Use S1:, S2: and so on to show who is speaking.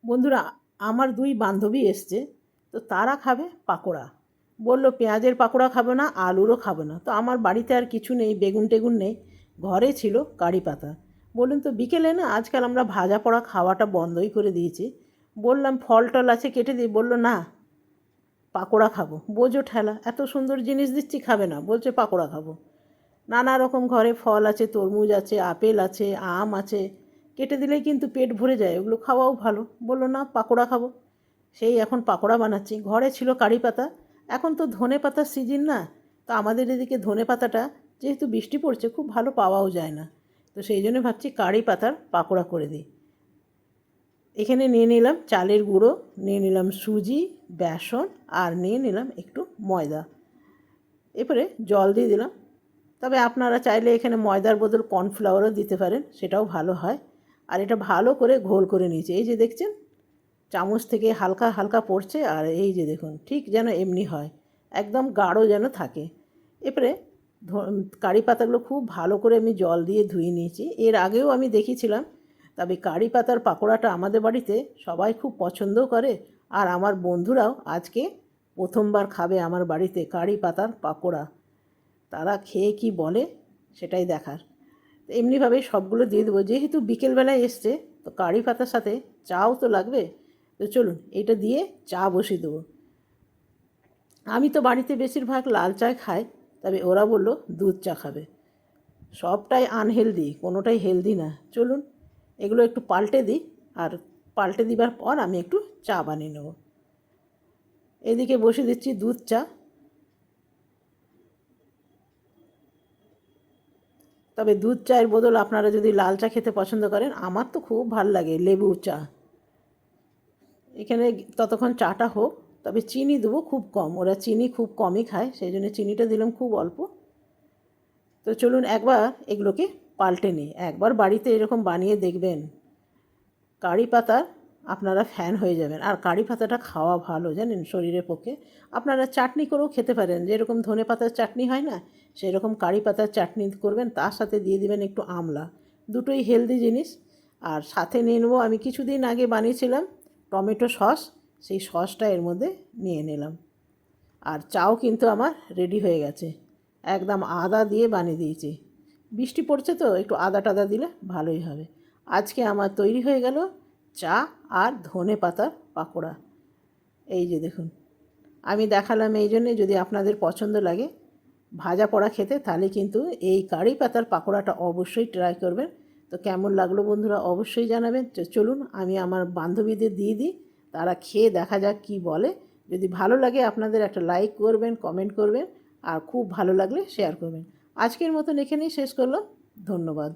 S1: বন্ধুরা, আমার দুই বান্ধবী এসছে, তো তারা খাবে পাকোড়া। বলল পেঁয়াজের পাকোড়া খাবে না, আলুরও খাবে না। তো আমার বাড়িতে আর কিছু নেই, বেগুন টেগুন নেই, ঘরে ছিল কারি পাতা। বললেন তো বিকেলে না আজকাল আমরা ভাজা পোড়া খাওয়াটা বন্ধই করে দিয়েছি। বললাম ফল টল আছে কেটে দিই, বলল না পাকোড়া খাবো। বোঝো ঠেলা, এত সুন্দর জিনিস দিচ্ছি খাবে না, বলছে পাকোড়া খাবো। নানা রকম ঘরে ফল আছে, তরমুজ আছে, আপেল আছে, আম আছে, কেটে দিলেই কিন্তু পেট ভরে যায়, ওগুলো খাওয়াও ভালো। বললো না পাকোড়া খাবো। সেই এখন পাকোড়া বানাচ্ছি। ঘরে ছিল কারি পাতা, এখন তো ধনে পাতার সিজন না, তো আমাদের এদিকে ধনে পাতাটা যেহেতু বৃষ্টি পড়ছে খুব ভালো পাওয়াও যায় না, তো সেই জন্য ভাবছি কারি পাতার পাকোড়া করে দিই। এখানে নিয়ে নিলাম চালের গুঁড়ো, নিয়ে নিলাম সুজি, বেসন, আর নিয়ে নিলাম একটু ময়দা। এরপরে জল দিয়ে দিলাম। তবে আপনারা চাইলে এখানে ময়দার বদল কর্নফ্লাওয়ারও দিতে পারেন, সেটাও ভালো হয়। আর এটা ভালো করে ঘোল করে নিয়েছি। এই যে দেখছেন চামচ থেকে হালকা হালকা পড়ছে, আর এই যে দেখুন ঠিক যেন এমনি হয়, একদম গাঢ় যেন থাকে। এরপরে কারি পাতাগুলো খুব ভালো করে আমি জল দিয়ে ধুয়ে নিয়েছি। এর আগেও আমি দেখিয়েছিলাম, তবে কারি পাতার পাকোড়াটা আমাদের বাড়িতে সবাই খুব পছন্দও করে। আর আমার বন্ধুরাও আজকে প্রথমবার খাবে আমার বাড়িতে কারি পাতার পাকোড়া। তারা খেয়ে কি বলে সেটাই দেখার। এমনিভাবে সবগুলো দিয়ে দেবো, যেহেতু বিকেলবেলায় এসছে, তো কারি পাতার সাথে চাও তো লাগবে। তো চলুন এটা দিয়ে চা বসিয়ে দেবো। আমি তো বাড়িতে বেশিরভাগ লাল চা খাই, তবে ওরা বললো দুধ চা খাবে। সবটাই আনহেলদি, কোনোটাই হেলদি না। চলুন এগুলো একটু পাল্টে দিই, আর পাল্টে দিবার পর আমি একটু চা বানিয়ে নেব। এদিকে বসে দিচ্ছি দুধ চা। তবে দুধ চায়ের বদল আপনারা যদি লাল চা খেতে পছন্দ করেন, আমার তো খুব ভাল লাগে লেবু চা। এখানে ততক্ষণ চাটা হোক, তবে চিনি দেবো খুব কম, ওরা চিনি খুব কমই খায়, সেই জন্য চিনিটা দিলাম খুব অল্প। তো চলুন একবার এগুলোকে পাল্টে নিই। একবার বাড়িতে এরকম বানিয়ে দেখবেন, কারি পাতার আপনারা ফ্যান হয়ে যাবেন। আর কারি পাতাটা খাওয়া ভালো জানেন শরীরের পক্ষে। আপনারা চাটনি করেও খেতে পারেন, যেরকম ধনে পাতার চাটনি হয় না, সেই রকম কারি পাতার চাটনি করবেন, তার সাথে দিয়ে দিবেন একটু আমলা। দুটোই হেলদি জিনিস। আর সাথে নিয়ে নেবো, আমি কিছুদিন আগে বানিয়েছিলাম টমেটো সস, সেই সসটা এর মধ্যে নিয়ে নিলাম। আর চাও কিন্তু আমার রেডি হয়ে গেছে, একদম আদা দিয়ে বানিয়ে দিয়েছি। বৃষ্টি পড়ছে তো একটু আদা টাদা দিলে ভালোই হবে। আজকে আমার তৈরি হয়ে গেল চা আর ধনে পাতার পাকোড়া। এই যে দেখুন, আমি দেখালাম এই জন্যে, যদি আপনাদের পছন্দ লাগে ভাজা পোড়া খেতে, তাহলে কিন্তু এই কারি পাতার পাকোড়াটা অবশ্যই ট্রাই করবেন। তো কেমন লাগলো বন্ধুরা অবশ্যই জানাবেন। চলুন আমি আমার বান্ধবীদের দিয়ে দিই, তারা খেয়ে দেখা যাক কি বলে। যদি ভালো লাগে আপনাদের একটা লাইক করবেন, কমেন্ট করবেন, আর খুব ভালো লাগলে শেয়ার করবেন। আজকের মতন এখানেই শেষ করলাম। ধন্যবাদ।